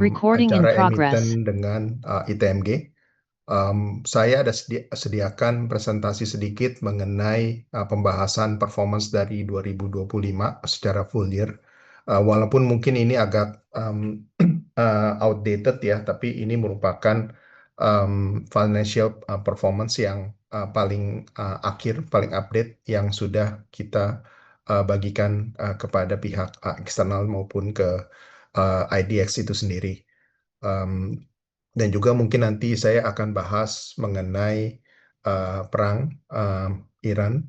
Recording in acara progress. emiten dengan ITMG. Saya ada sediakan presentasi sedikit mengenai pembahasan performance dari 2025 secara full year. Walaupun mungkin ini agak outdated ya, tapi ini merupakan financial performance yang paling akhir, paling update yang sudah kita bagikan kepada pihak eksternal maupun ke IDX itu sendiri. Um, dan juga mungkin nanti saya akan bahas mengenai perang Iran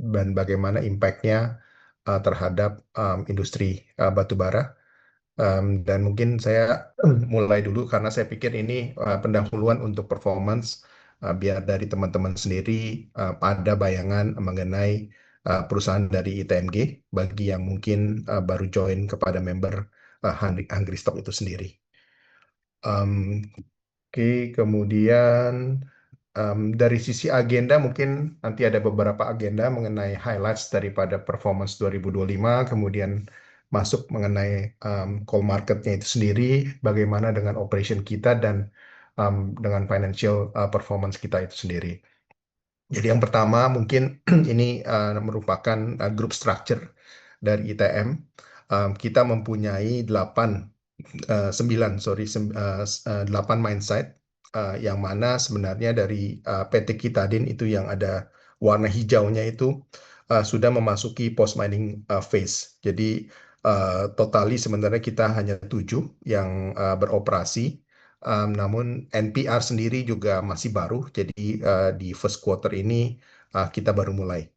dan bagaimana impact-nya terhadap industri batu bara. Dan mungkin saya mulai dulu karena saya pikir ini pendahuluan untuk performance biar dari teman-teman sendiri ada bayangan mengenai perusahaan dari ITMG bagi yang mungkin baru join kepada member Hungry Stock itu sendiri. Um, Oke, kemudian dari sisi agenda mungkin nanti ada beberapa agenda mengenai highlights daripada performance 2025, kemudian masuk mengenai call marketnya itu sendiri, bagaimana dengan operation kita dan dengan financial performance kita itu sendiri. Jadi yang pertama mungkin ini merupakan group structure dari ITM. Kita mempunyai 8 mine site yang mana sebenarnya dari PT Kitadin itu yang ada warna hijaunya itu sudah memasuki post mining phase. Jadi totali sebenarnya kita hanya 7 yang beroperasi. Namun NPR sendiri juga masih baru, jadi di first quarter ini kita baru mulai.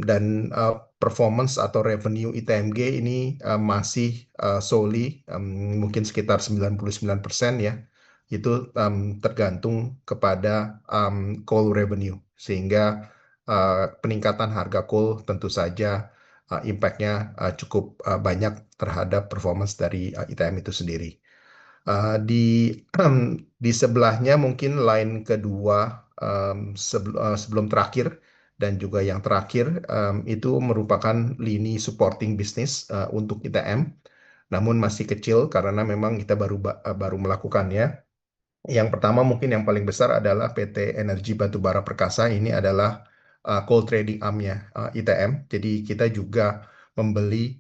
Dan performance atau revenue ITMG ini masih solely mungkin sekitar 99% ya. Itu tergantung kepada coal revenue. Sehingga peningkatan harga coal tentu saja impact-nya cukup banyak terhadap performance dari ITM itu sendiri. Di di sebelahnya mungkin line kedua sebelum terakhir dan juga yang terakhir itu merupakan lini supporting business untuk ITM, namun masih kecil karena memang kita baru melakukannya. Yang pertama mungkin yang paling besar adalah PT Energi Batubara Perkasa. Ini adalah coal trading arm-nya ITM. Jadi kita juga membeli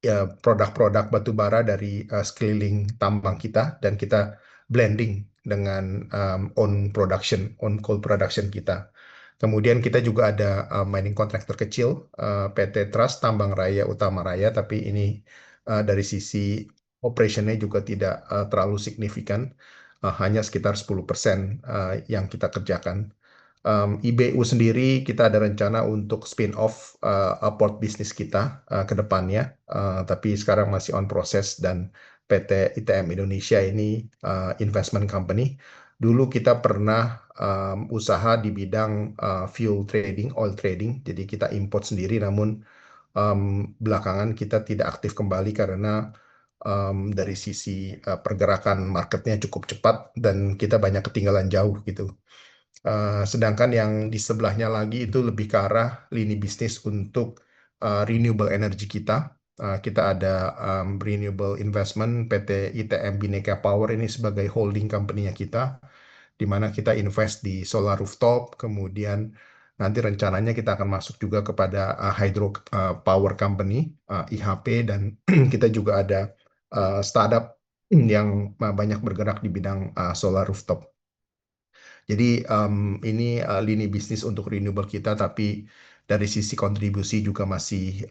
ya, produk-produk batubara dari sekeliling tambang kita dan kita blending dengan own coal production kita. Kemudian kita juga ada mining contractor kecil, PT Trust Tambang Raya Utama Raya, tapi ini dari sisi operationnya juga tidak terlalu signifikan, hanya sekitar 10% yang kita kerjakan. IBU sendiri kita ada rencana untuk spin-off port bisnis kita ke depannya, tapi sekarang masih on proses dan PT ITM Indonesia ini investment company. Dulu kita pernah usaha di bidang fuel trading, oil trading, jadi kita import sendiri, namun belakangan kita tidak aktif kembali karena dari sisi pergerakan marketnya cukup cepat dan kita banyak ketinggalan jauh gitu. Sedangkan yang di sebelahnya lagi itu lebih ke arah lini bisnis untuk renewable energy kita. Kita ada renewable investment PT ITM Bhinneka Power ini sebagai holding company-nya kita, di mana kita invest di solar rooftop, kemudian nanti rencananya kita akan masuk juga kepada hydro power company, IHP, dan kita juga ada startup yang banyak bergerak di bidang solar rooftop. Jadi ini lini bisnis untuk renewable kita, tapi dari sisi kontribusi juga masih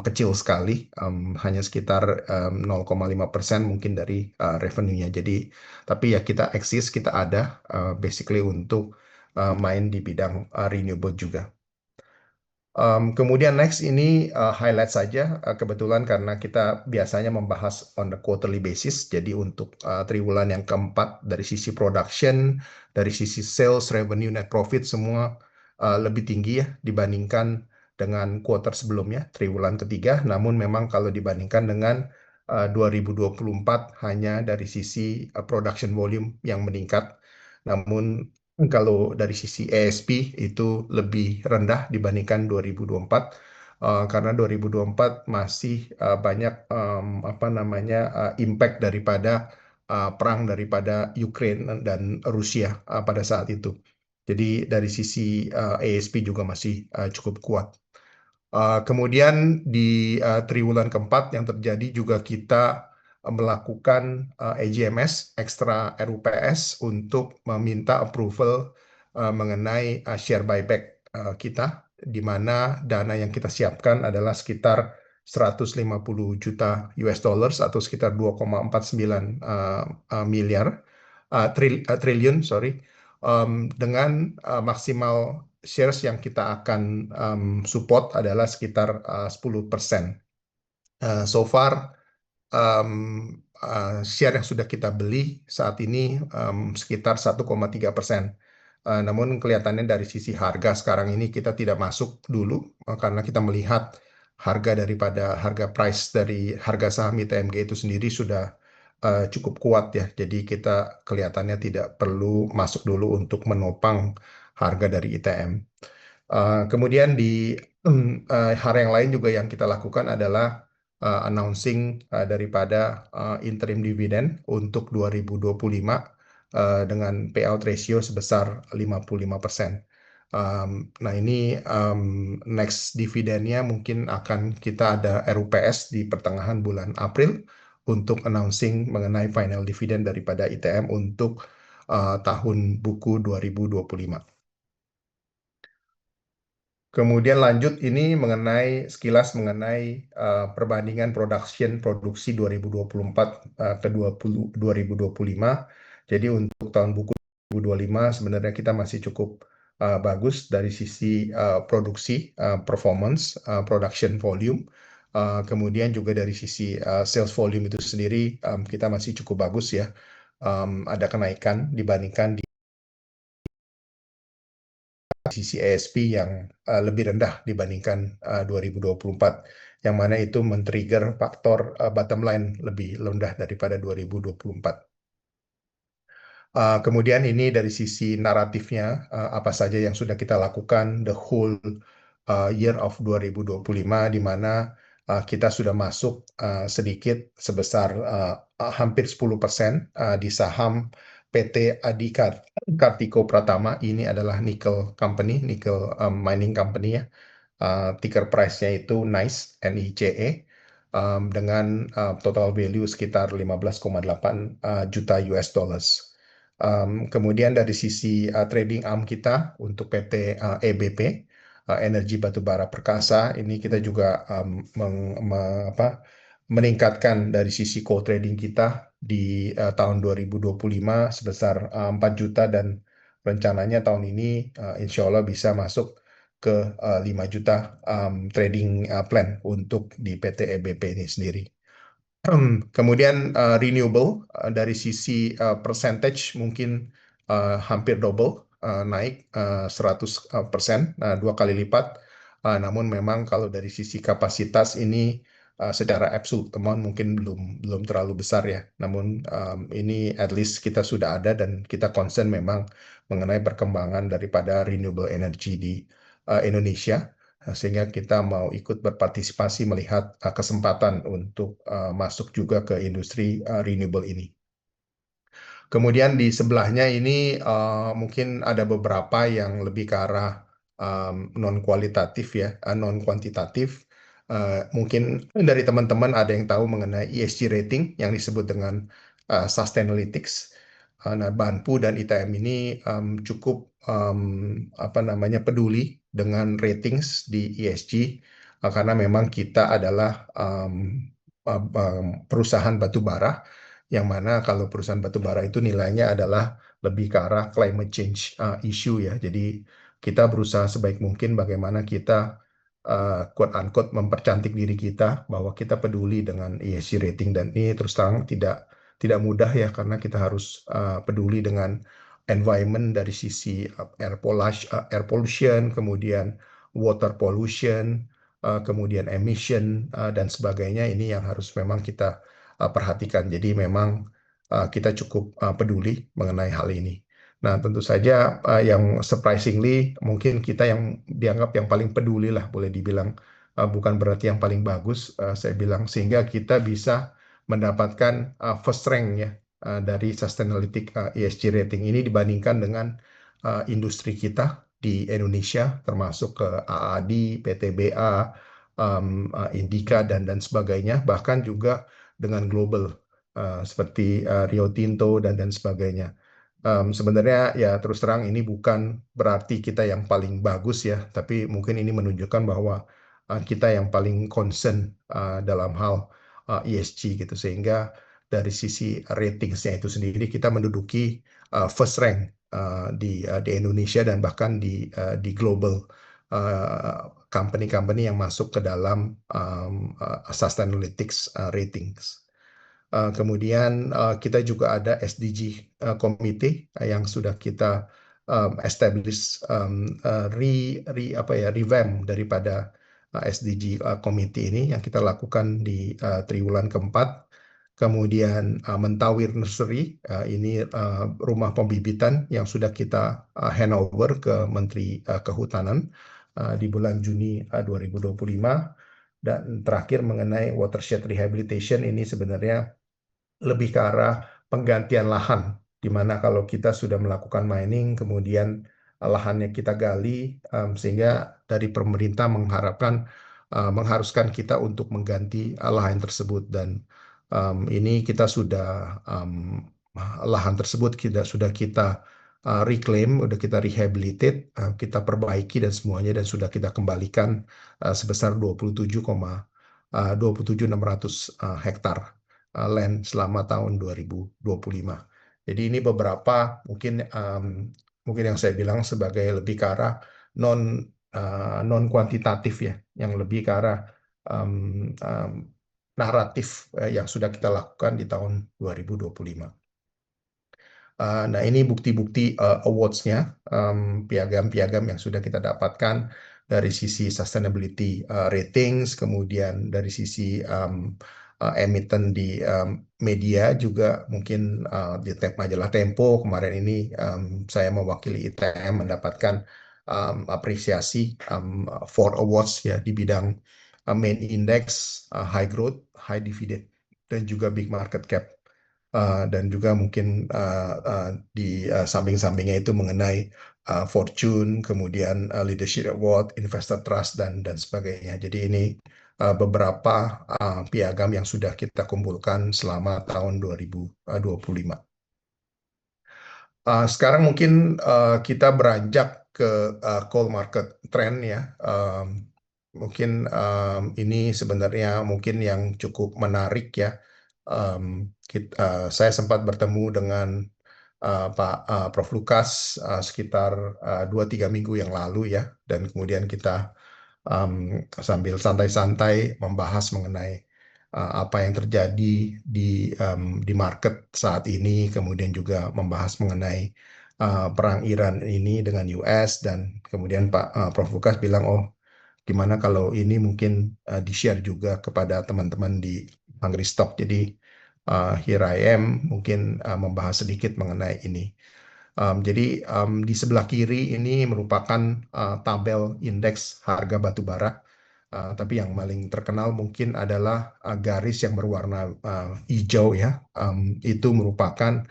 kecil sekali, hanya sekitar 0,5% mungkin dari revenue-nya. Jadi, tapi ya kita eksis, kita ada basically untuk main di bidang renewable juga. Kemudian next ini highlight saja kebetulan karena kita biasanya membahas on the quarterly basis. Jadi untuk triwulan yang keempat dari sisi production, dari sisi sales, revenue, net profit semua lebih tinggi ya dibandingkan dengan quarter sebelumnya, triwulan ketiga. Namun memang kalau dibandingkan dengan 2024 hanya dari sisi production volume yang meningkat. Namun kalau dari sisi ASP itu lebih rendah dibandingkan 2024. karena 2024 masih banyak apa namanya impact daripada perang daripada Ukraine dan Rusia pada saat itu. Jadi dari sisi ASP juga masih cukup kuat. Kemudian di triwulan keempat yang terjadi juga kita melakukan EJMS, Extra RUPS, untuk meminta approval mengenai share buyback kita, di mana dana yang kita siapkan adalah sekitar 150 juta US dollars atau sekitar 2,49 miliar triliun, sorry. Dengan maksimal shares yang kita akan support adalah sekitar 10%. So far, share yang sudah kita beli saat ini sekitar 1,3%. Namun kelihatannya dari sisi harga sekarang ini kita tidak masuk dulu karena kita melihat harga price dari harga saham ITMG itu sendiri sudah cukup kuat ya. Jadi kita kelihatannya tidak perlu masuk dulu untuk menopang harga dari ITM. Kemudian di hal yang lain juga yang kita lakukan adalah announcing daripada interim dividend untuk 2025 dengan payout ratio sebesar 55%. Nah ini next dividennya mungkin akan kita ada RUPS di pertengahan bulan April untuk announcing mengenai final dividend daripada ITM untuk tahun buku 2025. Kemudian lanjut ini mengenai sekilas mengenai perbandingan produksi 2024 ke 2025. Jadi untuk tahun buku 2025 sebenarnya kita masih cukup bagus dari sisi produksi, performance, production volume. Kemudian juga dari sisi sales volume itu sendiri kita masih cukup bagus ya. Ada kenaikan dibandingkan sisi ASP yang lebih rendah dibandingkan 2024, yang mana itu men-trigger faktor bottom line lebih rendah daripada 2024. Kemudian ini dari sisi naratifnya, apa saja yang sudah kita lakukan the whole year of 2025, di mana kita sudah masuk sedikit sebesar hampir 10% di saham PT Kartiko Pratama. Ini adalah nickel company, nickel mining company ya. Ticker price-nya itu NICE, NICE, dengan total value sekitar 15,8 juta US dollars. Kemudian dari sisi trading arm kita untuk PT EBP, Energi Batubara Perkasa, ini kita juga meningkatkan dari sisi co-trading kita di tahun 2025 sebesar 4 juta, dan rencananya tahun ini insya Allah bisa masuk ke 5 juta trading plan untuk di PT EBP ini sendiri. Kemudian renewable dari sisi percentage mungkin hampir double, naik 100%, dua kali lipat. Namun memang kalau dari sisi kapasitas ini secara absolute teman mungkin belum terlalu besar ya. Namun ini at least kita sudah ada dan kita concern memang mengenai perkembangan daripada renewable energy di Indonesia. Sehingga kita mau ikut berpartisipasi melihat kesempatan untuk masuk juga ke industri renewable ini. Kemudian di sebelahnya ini mungkin ada beberapa yang lebih ke arah non kualitatif ya, non kuantitatif. Mungkin dari teman-teman ada yang tahu mengenai ESG rating yang disebut dengan Sustainalytics. Nah, Banpu dan ITM ini cukup apa namanya peduli dengan ratings di ESG karena memang kita adalah perusahaan batu bara, yang mana kalau perusahaan batu bara itu nilainya adalah lebih ke arah climate change issue ya. Jadi kita berusaha sebaik mungkin bagaimana kita quote unquote mempercantik diri kita bahwa kita peduli dengan ESG rating, dan ini terus terang tidak mudah ya, karena kita harus peduli dengan environment dari sisi air pollution, kemudian water pollution, kemudian emission dan sebagainya. Ini yang harus memang kita perhatikan. Jadi memang kita cukup peduli mengenai hal ini. Nah, tentu saja yang surprisingly mungkin kita yang dianggap yang paling peduli lah boleh dibilang bukan berarti yang paling bagus, saya bilang, sehingga kita bisa mendapatkan first rank ya dari Sustainalytics ESG rating ini dibandingkan dengan industri kita di Indonesia, termasuk ke AAD, PTBA, Indika dan sebagainya, bahkan juga dengan global seperti Rio Tinto dan sebagainya. Sebenarnya ya terus terang ini bukan berarti kita yang paling bagus ya, tapi mungkin ini menunjukkan bahwa kita yang paling concern dalam hal ESG gitu, sehingga dari sisi ratingsnya itu sendiri kita menduduki first rank di Indonesia dan bahkan di global company-company yang masuk ke dalam Sustainalytics ratings. Kemudian kita juga ada SDG Committee yang sudah kita establish revamp daripada SDG Committee ini yang kita lakukan di triwulan keempat. Kemudian Mentawir Nursery, ini rumah pembibitan yang sudah kita handover ke Menteri Kehutanan di bulan Juni 2025. Dan terakhir mengenai watershed rehabilitation, ini sebenarnya lebih ke arah penggantian lahan, di mana kalau kita sudah melakukan mining, kemudian lahannya kita gali, sehingga dari pemerintah mengharuskan kita untuk mengganti lahan tersebut. Dan ini kita sudah lahan tersebut sudah kita reclaim, sudah kita rehabilitate, kita perbaiki dan semuanya, dan sudah kita kembalikan sebesar 27.600 hektar land selama tahun 2025. Jadi ini beberapa mungkin yang saya bilang sebagai lebih ke arah non kuantitatif ya, yang lebih ke arah naratif yang sudah kita lakukan di tahun 2025. Nah, ini bukti-bukti awards-nya, piagam-piagam yang sudah kita dapatkan dari sisi sustainability ratings, kemudian dari sisi emiten di media juga, mungkin di majalah Tempo kemarin ini saya mewakili ITM mendapatkan apresiasi 4 awards ya di bidang main index, high growth, high dividend, dan juga big market cap. Dan juga mungkin di samping-sampingnya itu mengenai Fortune, kemudian Leadership Award, Investor Trust, dan sebagainya. Jadi ini beberapa piagam yang sudah kita kumpulkan selama tahun 2025. Sekarang mungkin kita beranjak ke coal market trend ya. Mungkin ini sebenarnya mungkin yang cukup menarik ya. Saya sempat bertemu dengan Pak Prof. Lukas sekitar 2-3 minggu yang lalu ya, dan kemudian kita sambil santai-santai membahas mengenai apa yang terjadi di market saat ini, kemudian juga membahas mengenai perang Iran ini dengan US, dan kemudian Pak Prof. Lukas bilang, oh gimana kalau ini mungkin di-share juga kepada teman-teman di Stock. Jadi here I am mungkin membahas sedikit mengenai ini. Jadi di sebelah kiri ini merupakan tabel indeks harga batu bara. Tapi yang paling terkenal mungkin adalah garis yang berwarna hijau ya. Itu merupakan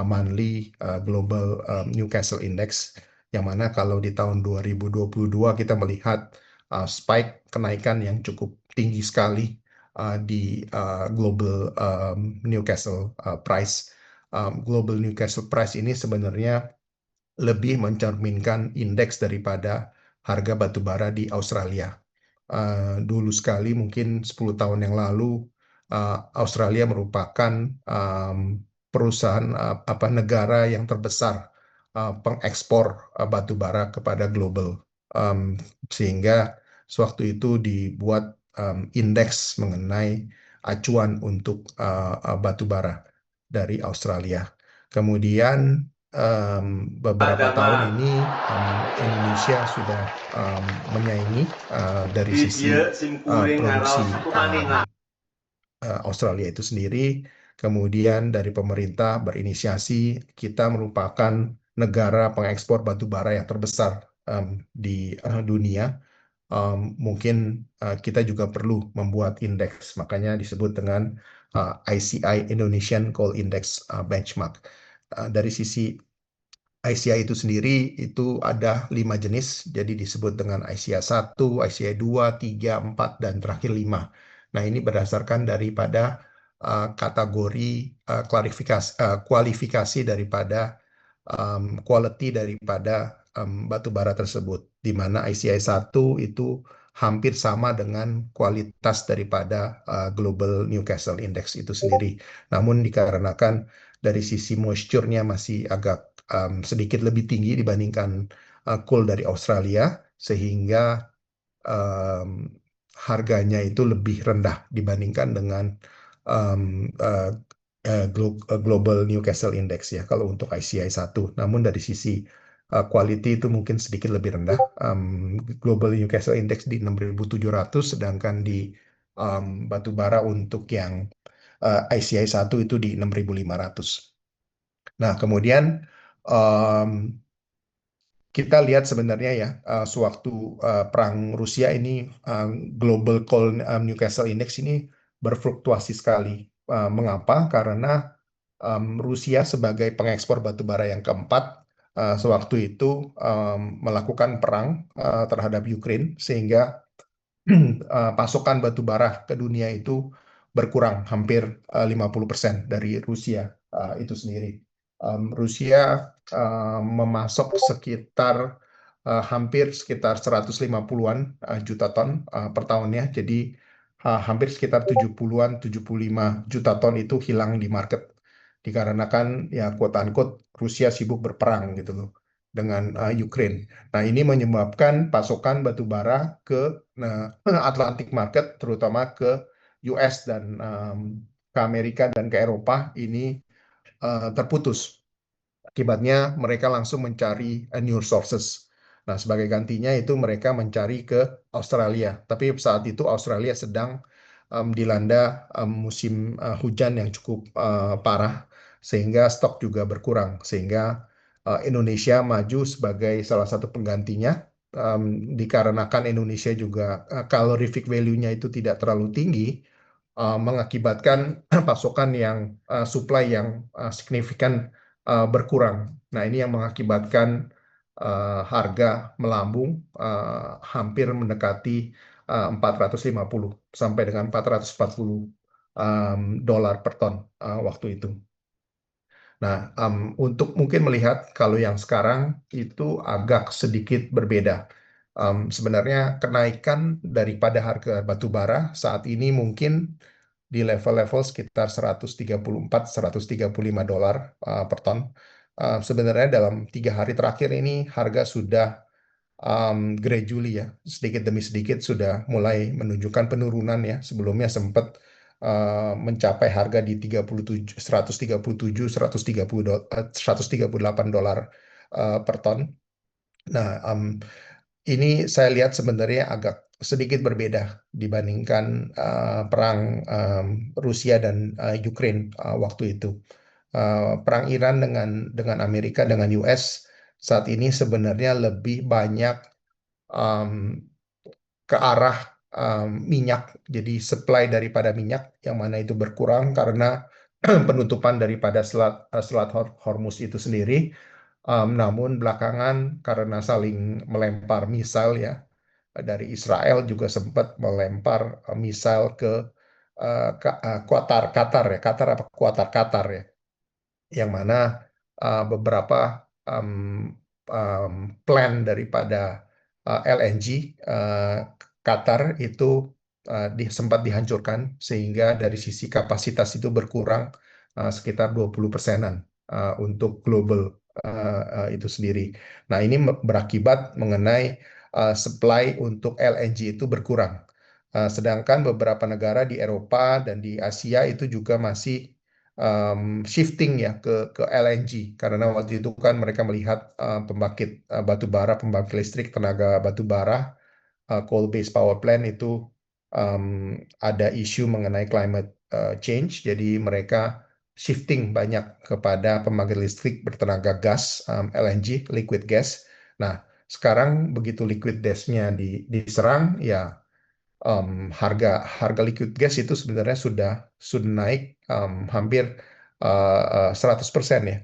monthly global Newcastle Index, yang mana kalau di tahun 2022 kita melihat spike kenaikan yang cukup tinggi sekali di global Newcastle price. Global Newcastle price ini sebenarnya lebih mencerminkan indeks daripada harga batu bara di Australia. Dulu sekali mungkin 10 tahun yang lalu Australia merupakan perusahaan negara yang terbesar pengekspor batu bara kepada global. Sehingga sewaktu itu dibuat indeks mengenai acuan untuk batu bara dari Australia. Kemudian beberapa tahun Agama ini Indonesia sudah menyaingi dari di sisi dia sim kuring ngaros produksi kumaningan Australia itu sendiri. Kemudian dari pemerintah berinisiasi, kita merupakan negara pengekspor batu bara yang terbesar di dunia. mungkin kita juga perlu membuat indeks, makanya disebut dengan ICI Indonesian Coal Index Benchmark. Dari sisi ICI itu sendiri itu ada 5 jenis, jadi disebut dengan ICI 1, ICI 2, 3, 4, dan terakhir 5. Nah, ini berdasarkan daripada kategori kualifikasi daripada quality daripada batu bara tersebut, di mana ICI 1 itu hampir sama dengan kualitas daripada Global Newcastle Index itu sendiri. Namun dikarenakan dari sisi moisture-nya masih agak sedikit lebih tinggi dibandingkan coal dari Australia, sehingga um, harganya itu lebih rendah dibandingkan dengan um, uh, Global Newcastle Index ya kalau untuk ICI 1. Namun dari sisi quality itu mungkin sedikit lebih rendah. Global Newcastle Index di 6.700, sedangkan di batu bara untuk yang ICI 1 itu di 6.500. Nah, kemudian um, kita lihat sebenarnya ya, sewaktu perang Rusia ini, Global Coal Newcastle Index ini berfluktuasi sekali. Mengapa? Karena Rusia sebagai pengekspor batu bara yang keempat, sewaktu itu melakukan perang terhadap Ukraine, sehingga pasokan batu bara ke dunia itu berkurang hampir 50% dari Rusia itu sendiri. Rusia memasok sekitar hampir sekitar 150-an juta ton per tahunnya. Jadi hampir sekitar 70-an, 75 juta ton itu hilang di market. Dikarenakan ya quote unquote Rusia sibuk berperang gitu loh dengan Ukraine. Nah, ini menyebabkan pasokan batu bara ke Atlantic market, terutama ke US dan ke Amerika dan ke Eropa ini terputus. Akibatnya mereka langsung mencari new sources. Nah, sebagai gantinya itu mereka mencari ke Australia. Tapi saat itu Australia sedang dilanda musim hujan yang cukup parah, sehingga stok juga berkurang. Sehingga Indonesia maju sebagai salah satu penggantinya. Dikarenakan Indonesia juga calorific value-nya itu tidak terlalu tinggi, mengakibatkan pasokan yang supply yang signifikan berkurang. Nah, ini yang mengakibatkan harga melambung hampir mendekati 450 sampai dengan 440 dolar per ton waktu itu. Nah, untuk mungkin melihat kalau yang sekarang itu agak sedikit berbeda. Sebenarnya kenaikan daripada harga batu bara saat ini mungkin di level-level sekitar 134-135 dolar per ton. Sebenarnya dalam 3 hari terakhir ini harga sudah gradually ya, sedikit demi sedikit sudah mulai menunjukkan penurunan ya. Sebelumnya sempat mencapai harga di 37, 137, 138 dolar per ton. Nah, ini saya lihat sebenarnya agak sedikit berbeda dibandingkan perang Rusia dan Ukraine waktu itu. Perang Iran dengan Amerika dengan US saat ini sebenarnya lebih banyak um, ke arah minyak. Jadi supply daripada minyak yang mana itu berkurang karena penutupan daripada Selat Hormuz itu sendiri. Namun belakangan karena saling melempar misal ya, dari Israel juga sempat melempar misal ke Qatar apa Qatar ya, yang mana beberapa plan daripada LNG Qatar itu sempat dihancurkan, sehingga dari sisi kapasitas itu berkurang sekitar 20%-an untuk global itu sendiri. Nah, ini berakibat mengenai supply untuk LNG itu berkurang. Sedangkan beberapa negara di Eropa dan di Asia itu juga masih shifting ya ke LNG, karena waktu itu kan mereka melihat pembangkit batu bara, pembangkit listrik tenaga batu bara, coal based power plant itu ada isu mengenai climate change, jadi mereka shifting banyak kepada pembangkit listrik bertenaga gas, LNG, liquid gas. Nah, Sekarang begitu liquid gas-nya diserang, ya harga harga liquid gas itu sebenarnya sudah naik hampir 100% ya.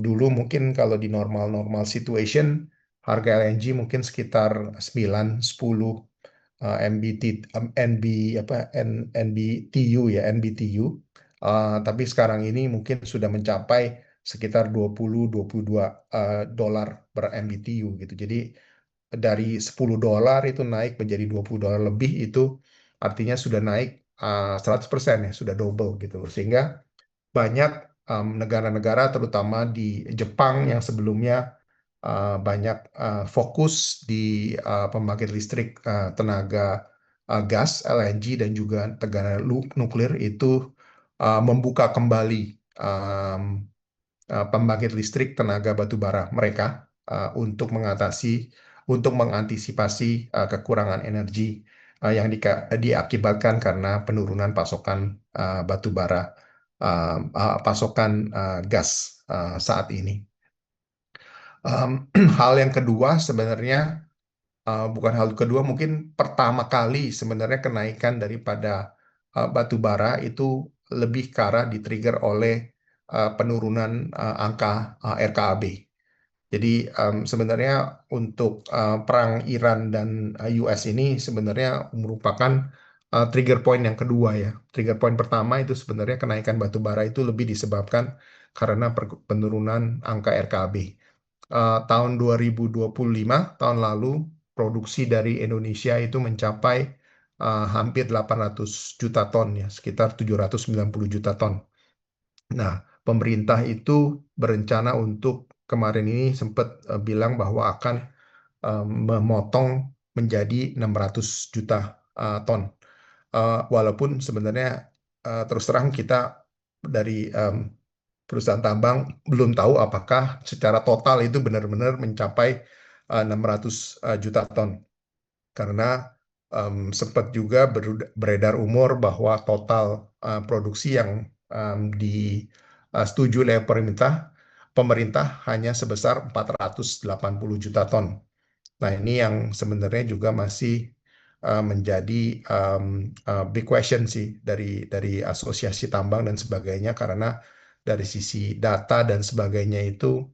Dulu mungkin kalau di normal situation harga LNG mungkin sekitar 9 10 MBT NB apa NBTU ya NBTU. Tapi sekarang ini mungkin sudah mencapai sekitar 20-22 dolar per MBTU gitu. Jadi dari $10 itu naik menjadi $20 lebih, itu artinya sudah naik 100% ya, sudah double gitu loh. Sehingga banyak negara-negara terutama di Jepang yang sebelumnya banyak fokus di pembangkit listrik tenaga gas LNG dan juga tegangan nuklir, itu membuka kembali um, pembangkit listrik tenaga batu bara mereka untuk mengantisipasi kekurangan energi yang diakibatkan karena penurunan pasokan batu bara, pasokan gas saat ini. Hal yang kedua sebenarnya, bukan hal kedua, mungkin pertama kali sebenarnya kenaikan daripada batu bara itu lebih ke arah di-trigger oleh penurunan angka RKAB. Jadi sebenarnya untuk perang Iran dan US ini sebenarnya merupakan trigger point yang kedua ya. Trigger point pertama itu sebenarnya kenaikan batu bara itu lebih disebabkan karena penurunan angka RKAB. Tahun 2025, tahun lalu, produksi dari Indonesia itu mencapai hampir 800 juta ton ya, sekitar 790 juta ton. Nah, pemerintah itu berencana untuk kemarin ini sempat bilang bahwa akan memotong menjadi 600 juta ton. Walaupun sebenarnya terus terang kita dari perusahaan tambang belum tahu apakah secara total itu benar-benar mencapai 600 juta ton. Karena sempat juga beredar umur bahwa total produksi yang disetujui oleh pemerintah hanya sebesar 480 juta ton. Nah, ini yang sebenarnya juga masih menjadi big question sih dari asosiasi tambang dan sebagainya, karena dari sisi data dan sebagainya itu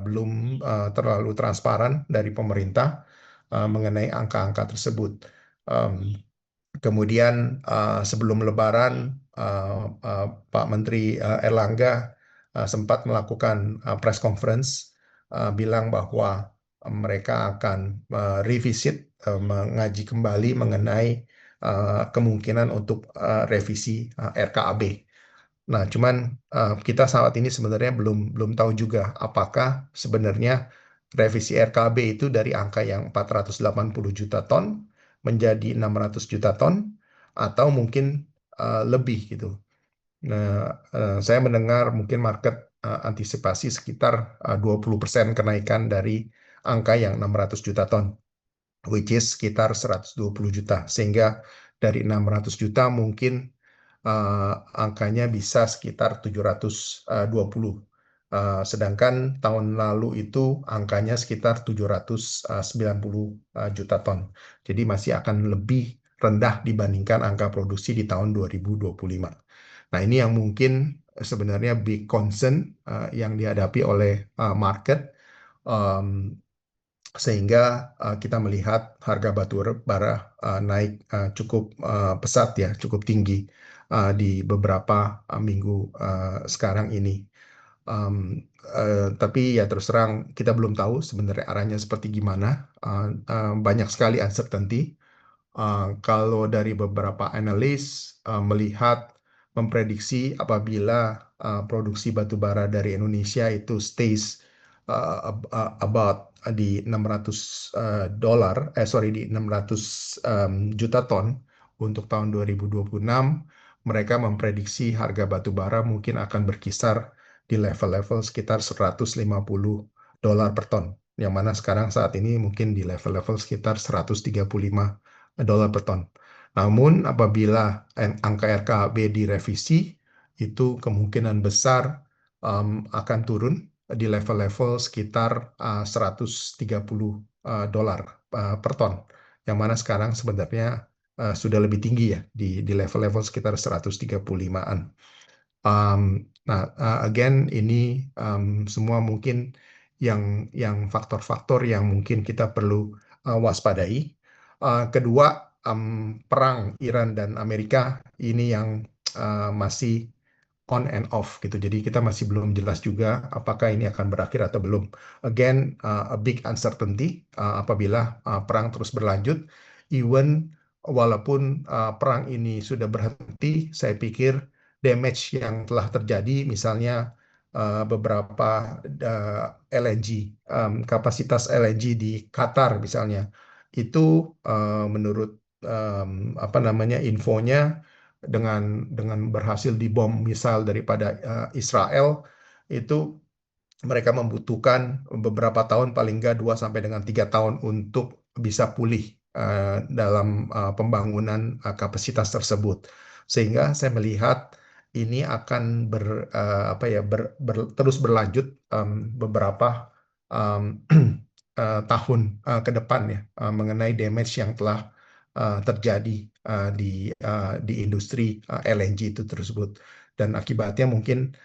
belum terlalu transparan dari pemerintah mengenai angka-angka tersebut. Um, Kemudian sebelum Lebaran, Pak Menteri Erlangga sempat melakukan press conference, bilang bahwa mereka akan revisit, mengaji kembali mengenai kemungkinan untuk revisi RKAB. Nah, cuman kita saat ini sebenarnya belum belum tahu juga apakah sebenarnya revisi RKB itu dari angka yang 480 juta ton menjadi 600 juta ton atau mungkin lebih gitu. Nah, saya mendengar mungkin market antisipasi sekitar 20% kenaikan dari angka yang 600 juta ton, which is sekitar 120 juta. Sehingga dari 600 juta mungkin angkanya bisa sekitar 720. Sedangkan tahun lalu itu angkanya sekitar 790 juta ton. Jadi masih akan lebih rendah dibandingkan angka produksi di tahun 2025. Nah, ini yang mungkin sebenarnya big concern yang dihadapi oleh market. Um, Sehingga kita melihat harga batu bara naik cukup pesat ya, cukup tinggi di beberapa minggu sekarang ini. Um, tapi ya terus terang kita belum tahu sebenarnya arahnya seperti gimana. Banyak sekali uncertainty. Kalau dari beberapa analis melihat, memprediksi apabila produksi batu bara dari Indonesia itu stays about di 600 dolar, sorry, di 600 juta ton untuk tahun 2026, mereka memprediksi harga batu bara mungkin akan berkisar di level-level sekitar 150 dolar per ton, yang mana sekarang saat ini mungkin di level-level sekitar 135 dolar per ton. Namun apabila angka RKB direvisi, itu kemungkinan besar akan turun di level-level sekitar 130 dolar per ton, yang mana sekarang sebenarnya sudah lebih tinggi ya di level-level sekitar 135-an. Nah, again ini semua mungkin yang faktor-faktor yang mungkin kita perlu waspadai. Kedua, perang Iran dan Amerika ini yang masih on and off gitu. Jadi kita masih belum jelas juga apakah ini akan berakhir atau belum. Again, a big uncertainty apabila perang terus berlanjut. Even walaupun perang ini sudah berhenti, saya pikir damage yang telah terjadi, misalnya beberapa LNG, kapasitas LNG di Qatar misalnya, itu menurut apa namanya infonya dengan berhasil dibom misal daripada Israel, itu mereka membutuhkan beberapa tahun, paling nggak 2 sampai dengan 3 tahun untuk bisa pulih dalam pembangunan kapasitas tersebut. Sehingga saya melihat ini akan terus berlanjut beberapa um, tahun ke depan ya, mengenai damage yang telah terjadi di industri LNG itu tersebut. Dan akibatnya mungkin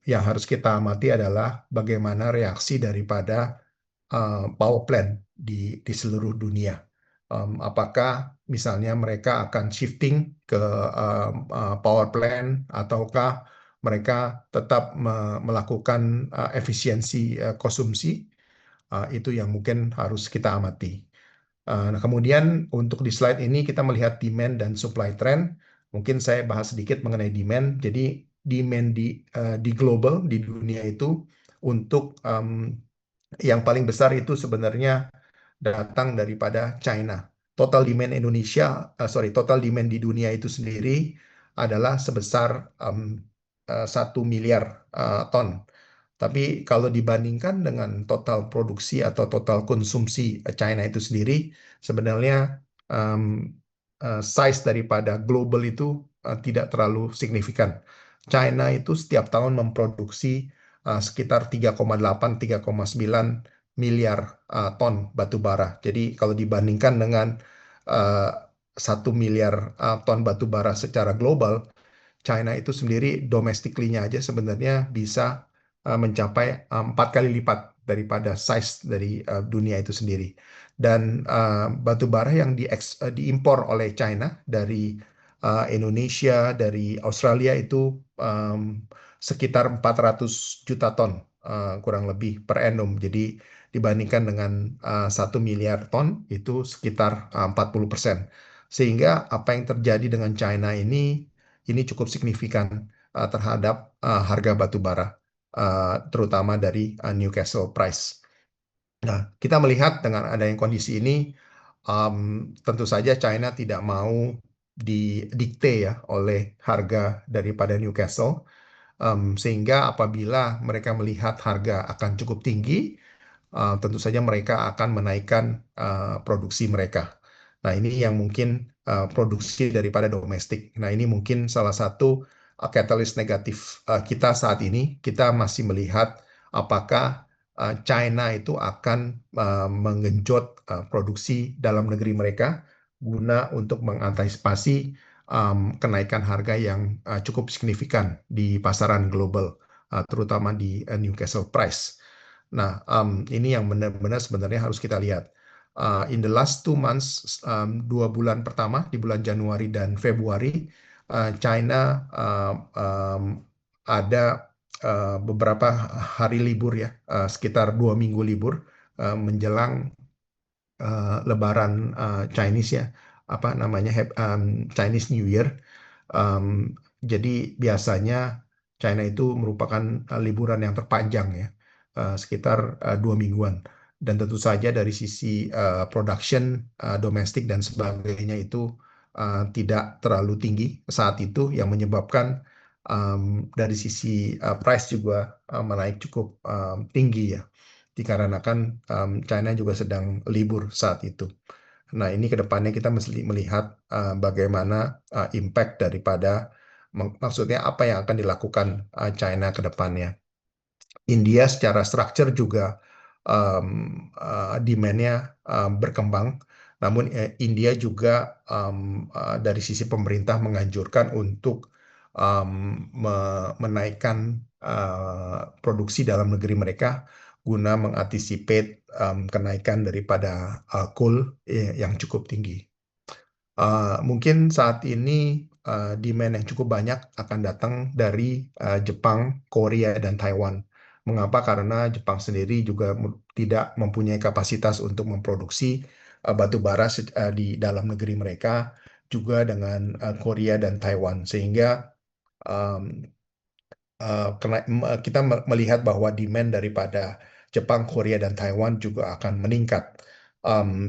yang harus kita amati adalah bagaimana reaksi daripada power plant di seluruh dunia. Apakah misalnya mereka akan shifting ke power plant, ataukah mereka tetap melakukan efisiensi konsumsi. Itu yang mungkin harus kita amati. Nah, kemudian untuk di slide ini kita melihat demand dan supply trend. Mungkin saya bahas sedikit mengenai demand. Jadi demand di global, di dunia itu, untuk yang paling besar itu sebenarnya datang daripada China. Total demand total demand di dunia itu sendiri adalah sebesar 1 miliar ton. Tapi kalau dibandingkan dengan total produksi atau total konsumsi China itu sendiri, sebenarnya size daripada global itu tidak terlalu signifikan. China itu setiap tahun memproduksi sekitar 3,8, 3,9 miliar ton batu bara. Jadi kalau dibandingkan dengan uh, 1 miliar ton batu bara secara global, China itu sendiri domestically-nya aja sebenarnya bisa mencapai 4 kali lipat daripada size dari dunia itu sendiri. Dan batu bara yang diimpor oleh China dari Indonesia, dari Australia itu sekitar 400 juta ton kurang lebih per annum. Jadi dibandingkan dengan 1 miliar ton itu sekitar 40%. Sehingga apa yang terjadi dengan China ini cukup signifikan terhadap harga batu bara, terutama dari Newcastle price. Nah, kita melihat dengan adanya kondisi ini, tentu saja China tidak mau didikte ya oleh harga daripada Newcastle, sehingga apabila mereka melihat harga akan cukup tinggi, tentu saja mereka akan menaikkan produksi mereka. Nah, ini yang mungkin produksi daripada domestik. Nah, ini mungkin salah satu katalis negatif kita saat ini. Kita masih melihat apakah China itu akan menggenjot produksi dalam negeri mereka guna untuk mengantisipasi kenaikan harga yang cukup signifikan di pasaran global, terutama di Newcastle price. Nah, ini yang benar-benar sebenarnya harus kita lihat. In the last 2 months, 2 bulan pertama di bulan Januari dan Februari, China ada beberapa hari libur ya, sekitar 2 minggu libur menjelang Lebaran Chinese ya, apa namanya Chinese New Year. Jadi biasanya China itu merupakan liburan yang terpanjang ya, sekitar 2 mingguan. Dan tentu saja dari sisi production domestik dan sebagainya itu tidak terlalu tinggi saat itu, yang menyebabkan dari sisi price juga menaik cukup tinggi ya, dikarenakan China juga sedang libur saat itu. Nah, ini ke depannya kita mesti melihat bagaimana impact daripada, maksudnya apa yang akan dilakukan China ke depannya. India secara struktur juga demand-nya berkembang, namun India juga dari sisi pemerintah menganjurkan untuk menaikkan produksi dalam negeri mereka guna mengantisipate kenaikan daripada coal yang cukup tinggi. Mungkin saat ini demand yang cukup banyak akan datang dari Jepang, Korea, dan Taiwan. Mengapa? Karena Jepang sendiri juga tidak mempunyai kapasitas untuk memproduksi batu bara di dalam negeri mereka, juga dengan Korea dan Taiwan. Sehingga um, kita melihat bahwa demand daripada Jepang, Korea, dan Taiwan juga akan meningkat.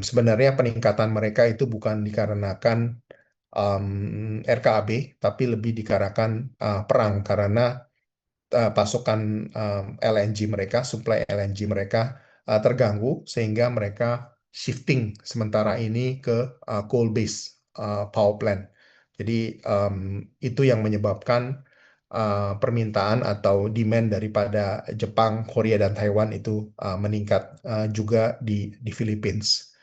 Sebenarnya peningkatan mereka itu bukan dikarenakan RKAB, tapi lebih dikarenakan perang karena pasokan LNG mereka, supply LNG mereka terganggu sehingga mereka shifting sementara ini ke coal base power plant. Jadi itu yang menyebabkan permintaan atau demand daripada Jepang, Korea, dan Taiwan itu meningkat juga di Philippines.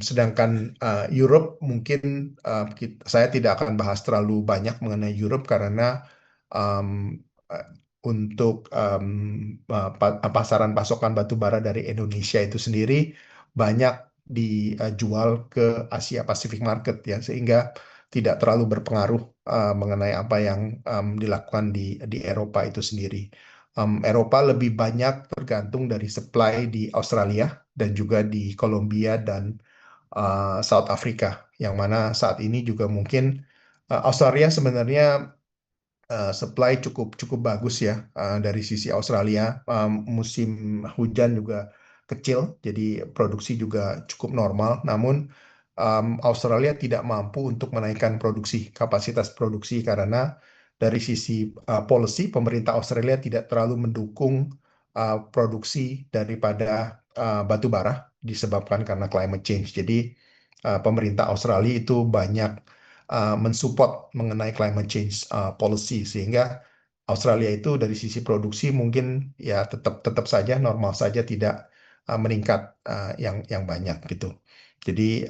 Sedangkan Europe mungkin saya tidak akan bahas terlalu banyak mengenai Europe karena um, uh, untuk pasaran pasokan batu bara dari Indonesia itu sendiri banyak dijual ke Asia Pacific Market ya, sehingga tidak terlalu berpengaruh mengenai apa yang dilakukan di Eropa itu sendiri. Eropa lebih banyak tergantung dari supply di Australia dan juga di Kolombia dan South Africa, yang mana saat ini juga mungkin Australia sebenarnya supply cukup cukup bagus ya dari sisi Australia. Musim hujan juga kecil, jadi produksi juga cukup normal. Namun Australia tidak mampu untuk menaikkan kapasitas produksi karena dari sisi policy pemerintah Australia tidak terlalu mendukung produksi daripada batu bara disebabkan karena climate change. Jadi pemerintah Australia itu banyak mensupport mengenai climate change policy, sehingga Australia itu dari sisi produksi mungkin ya tetap tetap saja normal saja, tidak meningkat yang banyak gitu. Jadi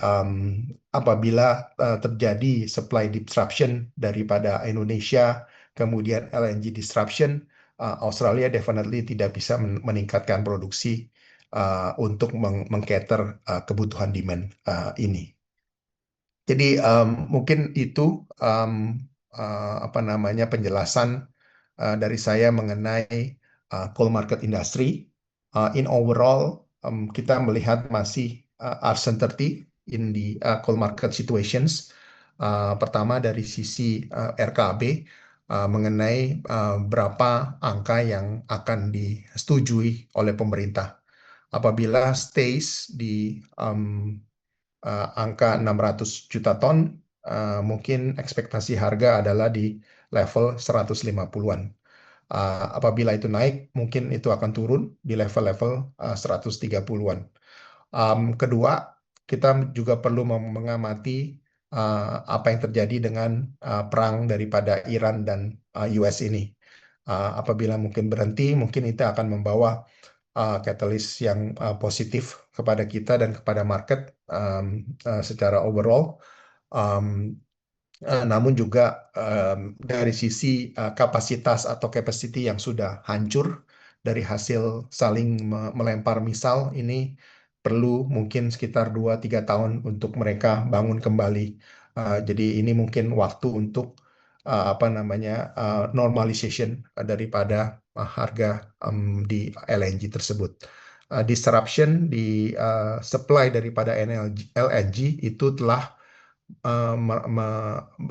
apabila terjadi supply disruption daripada Indonesia, kemudian LNG disruption, Australia definitely tidak bisa meningkatkan produksi untuk mengcater kebutuhan demand ini. Jadi mungkin itu um, apa namanya penjelasan dari saya mengenai coal market industry. In overall, kita melihat masih uncertainty in the coal market situations. Pertama dari sisi RKB mengenai berapa angka yang akan disetujui oleh pemerintah. Apabila stays di angka 600 juta ton, mungkin ekspektasi harga adalah di level 150-an. Apabila itu naik, mungkin itu akan turun di level-level 130-an. Kedua, kita juga perlu mengamati apa yang terjadi dengan perang daripada Iran dan US ini. Apabila mungkin berhenti, mungkin itu akan membawa katalis yang positif kepada kita dan kepada market secara overall. Um, Namun juga dari sisi kapasitas atau capacity yang sudah hancur dari hasil saling melempar misal ini perlu mungkin sekitar 2-3 tahun untuk mereka bangun kembali. Jadi ini mungkin waktu untuk apa namanya normalization daripada harga di LNG tersebut. Disruption di supply daripada LNG itu telah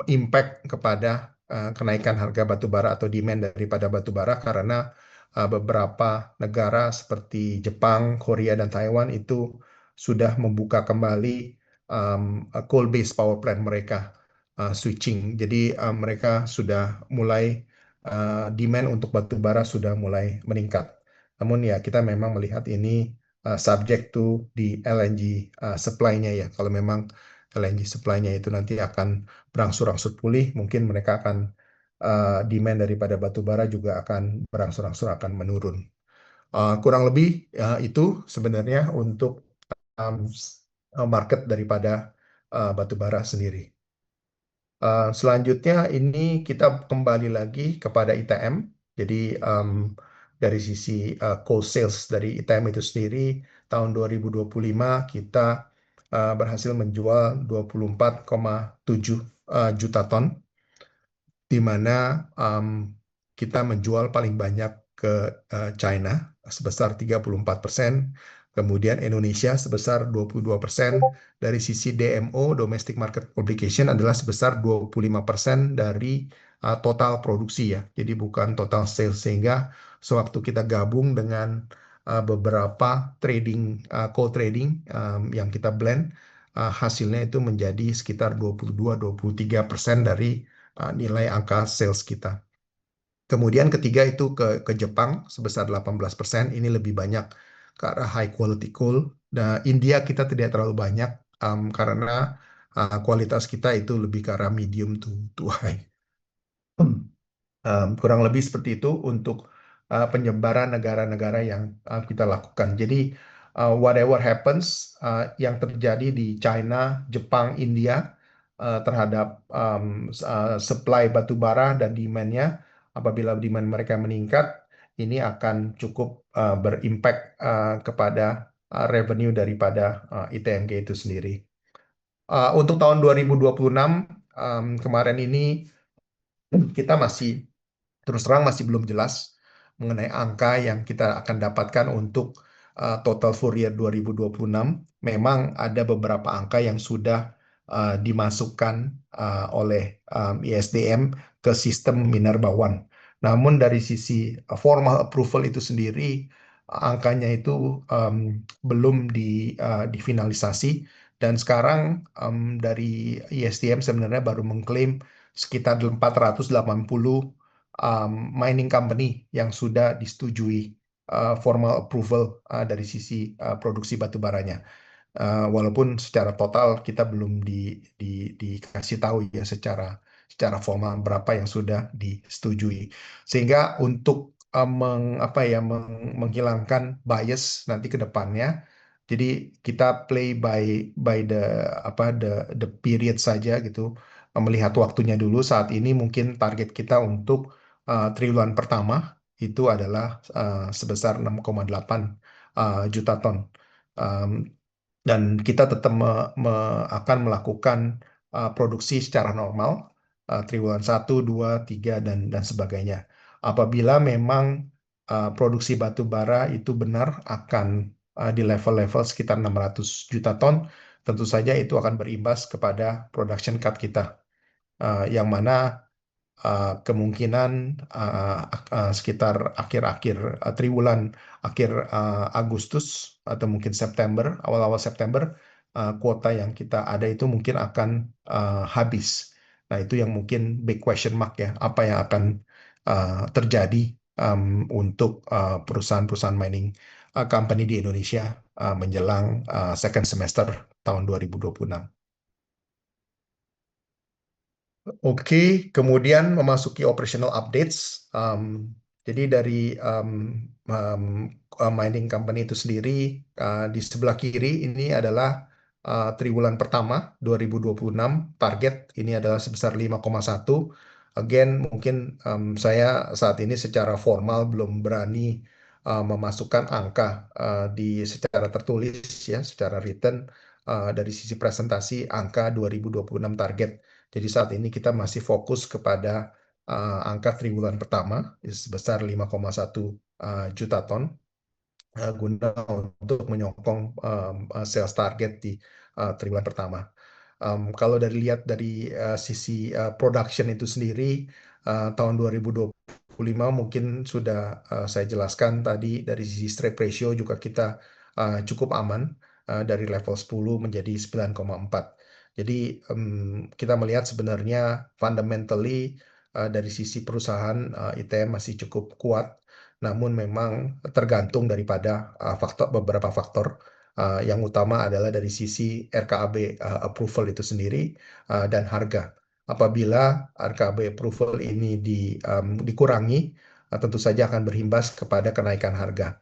impact kepada kenaikan harga batu bara atau demand daripada batu bara karena beberapa negara seperti Jepang, Korea, dan Taiwan itu sudah membuka kembali coal-based power plant mereka switching. Jadi mereka sudah mulai demand untuk batu bara sudah mulai meningkat. Namun ya kita memang melihat ini subject to di LNG supply-nya ya. Kalau memang LNG supply-nya itu nanti akan berangsur-angsur pulih, mungkin mereka akan demand daripada batu bara juga akan berangsur-angsur akan menurun. Kurang lebih itu sebenarnya untuk um, market daripada batu bara sendiri. Selanjutnya ini kita kembali lagi kepada ITM. Jadi dari sisi coal sales dari ITM itu sendiri tahun 2025 kita berhasil menjual 24,7 juta ton, di mana kita menjual paling banyak ke China sebesar 34%, kemudian Indonesia sebesar 22%, dari sisi DMO (Domestic Market Obligation) adalah sebesar 25% dari total produksi ya, jadi bukan total sales, sehingga sewaktu kita gabung dengan beberapa trading, coal trading yang kita blend, hasilnya itu menjadi sekitar 22-23% dari nilai angka sales kita. Kemudian ketiga itu ke Jepang sebesar 18%, ini lebih banyak ke arah high quality coal. Nah, India kita tidak terlalu banyak karena kualitas kita itu lebih ke arah medium to high. Kurang lebih seperti itu untuk penyebaran negara-negara yang kita lakukan. Jadi whatever happens, yang terjadi di China, Jepang, India terhadap supply batu bara dan demand-nya, apabila demand mereka meningkat, ini akan cukup berimpact kepada revenue daripada ITMG itu sendiri. Untuk tahun 2026 kemarin ini kita masih, terus terang masih belum jelas mengenai angka yang kita akan dapatkan untuk total full year 2026. Memang ada beberapa angka yang sudah dimasukkan oleh ISDM ke sistem Minerba One. Namun dari sisi formal approval itu sendiri, angkanya itu belum difinalisasi, dan sekarang dari ISDM sebenarnya baru mengklaim sekitar 480 mining company yang sudah disetujui formal approval dari sisi produksi batu baranya. Walaupun secara total kita belum dikasih tahu ya secara formal berapa yang sudah disetujui. Sehingga untuk apa ya, menghilangkan bias nanti ke depannya, jadi kita play by the period saja gitu, melihat waktunya dulu. Saat ini mungkin target kita untuk triwulan pertama itu adalah sebesar 6,8 juta ton. Um, dan kita tetap akan melakukan produksi secara normal triwulan 1, 2, 3, dan sebagainya. Apabila memang produksi batu bara itu benar akan di level-level sekitar 600 juta ton, tentu saja itu akan berimbas kepada production cut kita, yang mana kemungkinan sekitar akhir-akhir triwulan akhir Agustus atau mungkin September, awal-awal September, kuota yang kita ada itu mungkin akan habis. Nah, itu yang mungkin big question mark ya, apa yang akan terjadi untuk perusahaan-perusahaan mining company di Indonesia menjelang second semester tahun 2026. Oke, kemudian memasuki operational updates. Jadi dari um, mining company itu sendiri, di sebelah kiri ini adalah triwulan pertama 2026, target ini adalah sebesar 5,1. Again, mungkin saya saat ini secara formal belum berani memasukkan angka secara tertulis ya, secara written, dari sisi presentasi angka 2026 target. Jadi saat ini kita masih fokus kepada angka triwulan pertama sebesar 5,1 juta ton, guna untuk menyokong sales target di triwulan pertama. Kalau lihat dari sisi production itu sendiri, tahun 2025 mungkin sudah saya jelaskan tadi, dari sisi strip ratio juga kita cukup aman, dari level 10 menjadi 9,4. Jadi kita melihat sebenarnya fundamentally dari sisi perusahaan ITM masih cukup kuat, namun memang tergantung daripada beberapa faktor. Yang utama adalah dari sisi RKAB approval itu sendiri dan harga. Apabila RKAB approval ini dikurangi, tentu saja akan berimbas kepada kenaikan harga.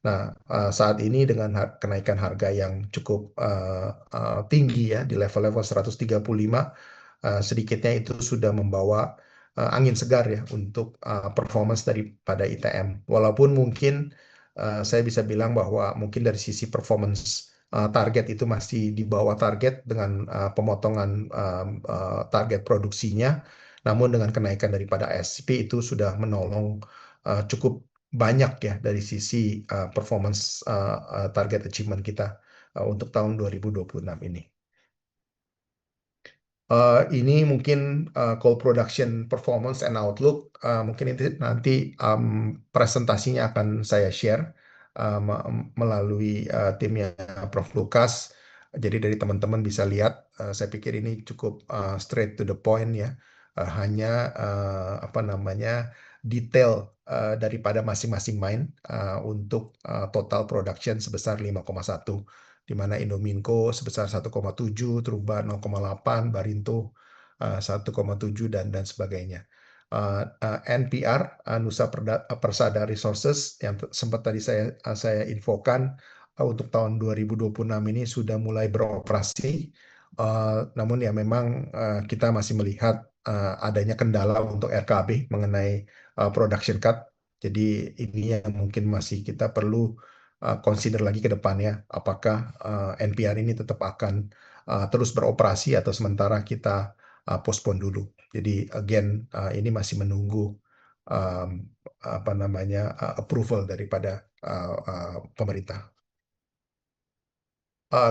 Nah, saat ini dengan kenaikan harga yang cukup tinggi ya di level-level 135, sedikitnya itu sudah membawa angin segar ya untuk performance daripada ITM. Walaupun mungkin saya bisa bilang bahwa mungkin dari sisi performance target itu masih di bawah target dengan pemotongan target produksinya, namun dengan kenaikan daripada ASP itu sudah menolong cukup banyak ya dari sisi performance target achievement kita untuk tahun 2026 ini. Ini mungkin call production performance and outlook. Mungkin itu nanti presentasinya akan saya share melalui timnya Prof. Lukas. Jadi dari teman-teman bisa lihat, saya pikir ini cukup straight to the point ya. Hanya apa namanya detail daripada masing-masing mine untuk total production sebesar 5,1, di mana Indominco sebesar 1,7, Truba 0,8, Barinto 1,7 dan sebagainya. NPR Persada Resources yang sempat tadi saya infokan untuk tahun 2026 ini sudah mulai beroperasi. Namun ya memang kita masih melihat adanya kendala untuk RKB mengenai production cut. Jadi ini yang mungkin masih kita perlu consider lagi ke depannya, apakah NPR ini tetap akan terus beroperasi atau sementara kita postpone dulu. Jadi again ini masih menunggu um, apa namanya approval daripada pemerintah.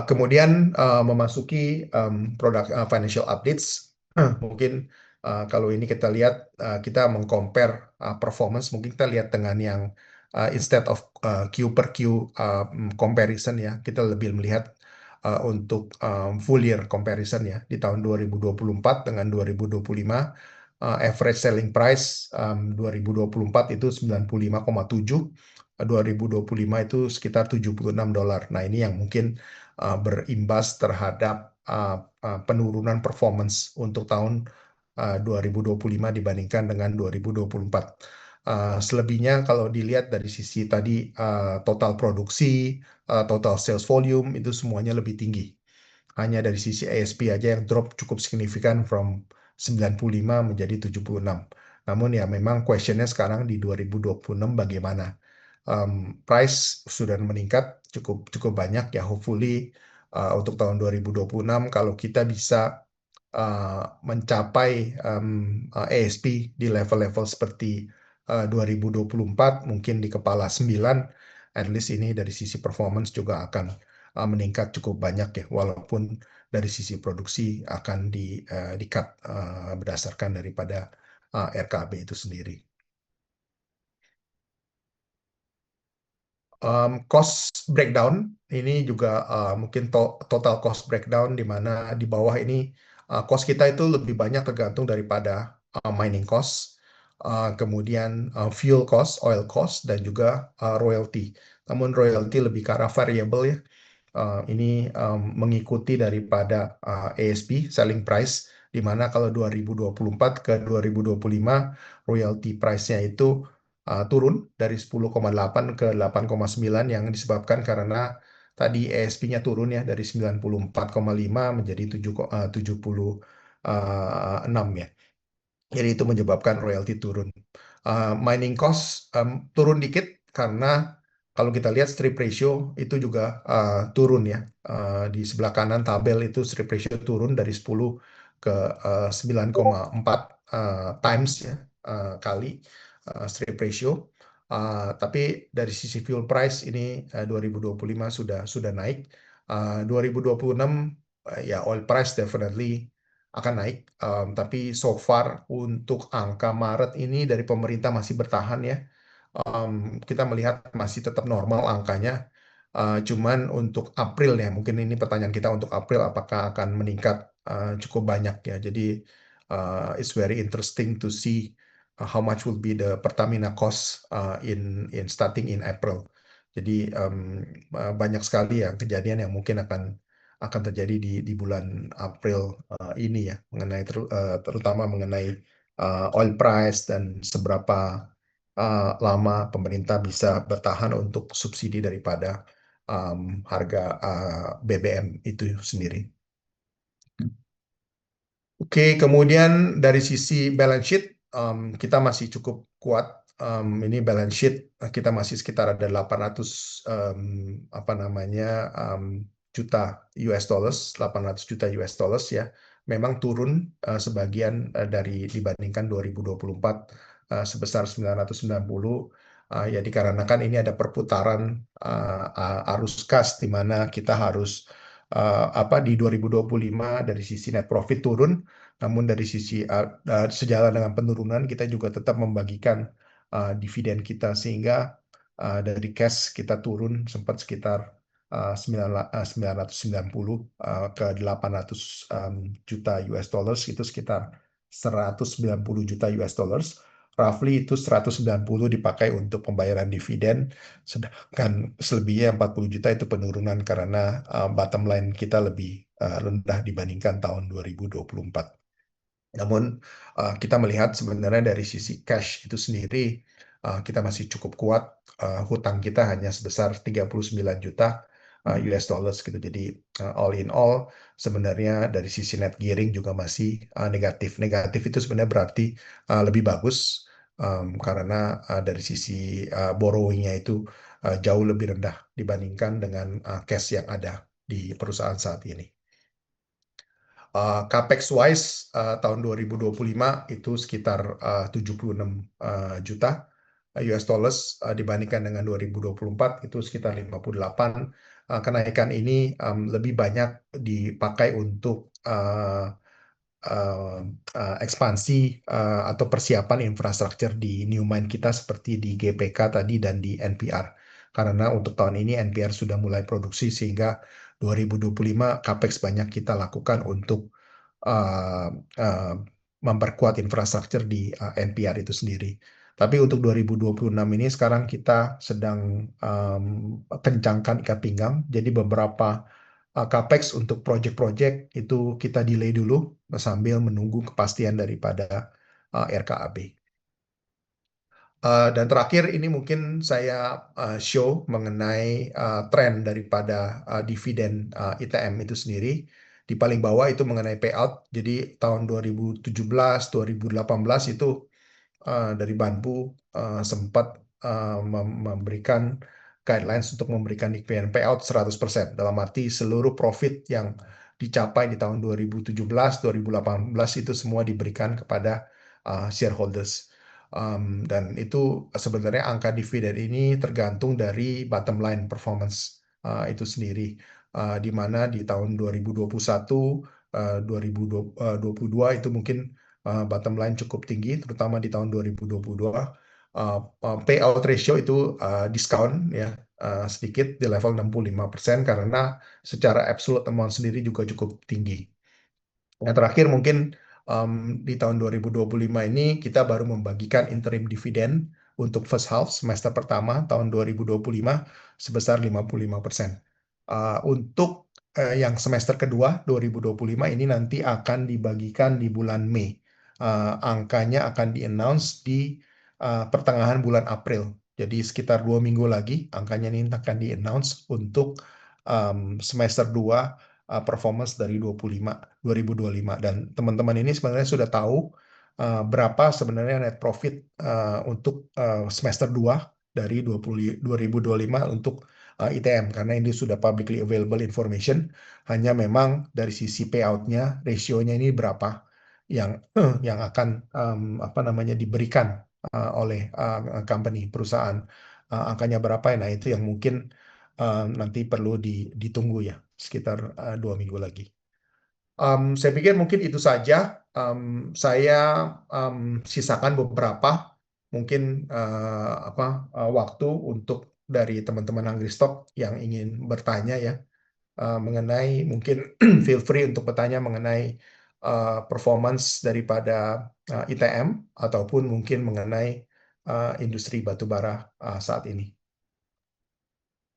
Kemudian memasuki produk financial updates. Mungkin kalau ini kita lihat, kita mengcompare performance, mungkin kita lihat dengan yang instead of Q per Q comparison ya, kita lebih melihat untuk full year comparison ya, di tahun 2024 dengan 2025. Average selling price 2024 itu 95,7, 2025 itu sekitar $76. Nah, ini yang mungkin berimbas terhadap penurunan performance untuk tahun 2025 dibandingkan dengan 2024. Selebihnya kalau dilihat dari sisi tadi total produksi, total sales volume itu semuanya lebih tinggi. Hanya dari sisi ASP aja yang drop cukup signifikan from 95 menjadi 76. Namun ya memang questionnya sekarang di 2026 bagaimana? Price sudah meningkat cukup cukup banyak ya, hopefully untuk tahun 2026 kalau kita bisa mencapai ASP di level-level seperti 2024 mungkin di kepala 9, at least ini dari sisi performance juga akan meningkat cukup banyak ya, walaupun dari sisi produksi akan di-cut berdasarkan daripada RKB itu sendiri. Cost breakdown ini juga mungkin total cost breakdown di mana di bawah ini cost kita itu lebih banyak tergantung daripada mining cost, kemudian fuel cost, oil cost, dan juga royalty. Namun royalty lebih ke arah variable ya. Ini mengikuti daripada ASP, selling price, di mana kalau 2024 ke 2025 royalty price-nya itu turun dari 10,8 ke 8,9 yang disebabkan karena tadi ASP-nya turun ya dari 94,5 menjadi 76 ya. Jadi itu menyebabkan royalty turun. Mining cost turun dikit karena kalau kita lihat strip ratio itu juga turun ya. Di sebelah kanan tabel itu strip ratio turun dari 10 ke 9,4 times ya, kali strip ratio. Tapi dari sisi fuel price ini 2025 sudah naik. 2026 ya oil price definitely akan naik. Tapi so far untuk angka Maret ini dari pemerintah masih bertahan ya. Kita melihat masih tetap normal angkanya. Cuman untuk April ya, mungkin ini pertanyaan kita untuk April apakah akan meningkat cukup banyak ya. Jadi it's very interesting to see how much will be the Pertamina cost in starting in April. Jadi banyak sekali ya kejadian yang mungkin akan terjadi di bulan April ini ya, mengenai terutama mengenai oil price dan seberapa lama pemerintah bisa bertahan untuk subsidi daripada harga BBM itu sendiri. Oke, kemudian dari sisi balance sheet, kita masih cukup kuat. Ini balance sheet kita masih sekitar ada 800 apa namanya juta US dollars, 800 juta US dollars ya. Memang turun sebagian dari dibandingkan 2024 sebesar 990. Ya dikarenakan ini ada perputaran arus kas di mana kita harus apa di 2025 dari sisi net profit turun, namun dari sisi sejalan dengan penurunan kita juga tetap membagikan dividen kita sehingga dari cash kita turun sempat sekitar 990 ke 800 juta US dollars itu sekitar 190 juta US dollars. Roughly itu 190 dipakai untuk pembayaran dividen, sedangkan selebihnya 40 juta itu penurunan karena bottom line kita lebih rendah dibandingkan tahun 2024. Namun kita melihat sebenarnya dari sisi cash itu sendiri kita masih cukup kuat. Hutang kita hanya sebesar 39 juta US dollars gitu. Jadi all in all sebenarnya dari sisi net gearing juga masih negatif. Negatif itu sebenarnya berarti lebih bagus karena dari sisi borrowingnya itu jauh lebih rendah dibandingkan dengan cash yang ada di perusahaan saat ini. Capex wise tahun 2025 itu sekitar 76 juta US dollars dibandingkan dengan 2024 itu sekitar 58. Kenaikan ini lebih banyak dipakai untuk ekspansi atau persiapan infrastruktur di new mine kita seperti di GPK tadi dan di NPR. Karena untuk tahun ini NPR sudah mulai produksi sehingga 2025 capex banyak kita lakukan untuk uh, uh, memperkuat infrastruktur di NPR itu sendiri. Tapi untuk 2026 ini sekarang kita sedang kencangkan ikat pinggang. Jadi beberapa capex untuk project-project itu kita delay dulu sambil menunggu kepastian daripada RKAB. Dan terakhir ini mungkin saya show mengenai tren daripada dividen ITM itu sendiri. Di paling bawah itu mengenai payout. Jadi tahun 2017, 2018 itu dari Banpu sempat memberikan guidelines untuk memberikan dividen payout 100%. Dalam arti seluruh profit yang dicapai di tahun 2017, 2018 itu semua diberikan kepada shareholders. Dan itu sebenarnya angka dividen ini tergantung dari bottom line performance itu sendiri. Di mana di tahun 2021, 2022 itu mungkin bottom line cukup tinggi, terutama di tahun 2022. Payout ratio itu diskon ya sedikit di level 65% karena secara absolute amount sendiri juga cukup tinggi. Yang terakhir mungkin di tahun 2025 ini kita baru membagikan interim dividen untuk first half semester pertama tahun 2025 sebesar 55%. Untuk yang semester kedua 2025 ini nanti akan dibagikan di bulan Mei. Angkanya akan di-announce di pertengahan bulan April. Jadi sekitar 2 minggu lagi angkanya ini akan di-announce untuk semester 2 performance dari 2025 dan teman-teman ini sebenarnya sudah tahu berapa sebenarnya net profit untuk semester 2 dari 2025 untuk ITM karena ini sudah publicly available information, hanya memang dari sisi payout-nya rasionya ini berapa yang yang akan apa namanya diberikan oleh company perusahaan, angkanya berapa, nah itu yang mungkin nanti perlu ditunggu ya sekitar 2 minggu lagi. Saya pikir mungkin itu saja. Saya sisakan beberapa mungkin waktu untuk dari teman-teman Angristok yang ingin bertanya ya mengenai mungkin feel free untuk bertanya mengenai performance daripada ITM ataupun mungkin mengenai industri batubara saat ini.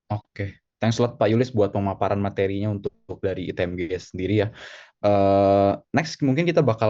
Oke, thanks a lot Pak Yulis buat pemaparan materinya untuk dari ITMG sendiri ya. Next mungkin kita bakal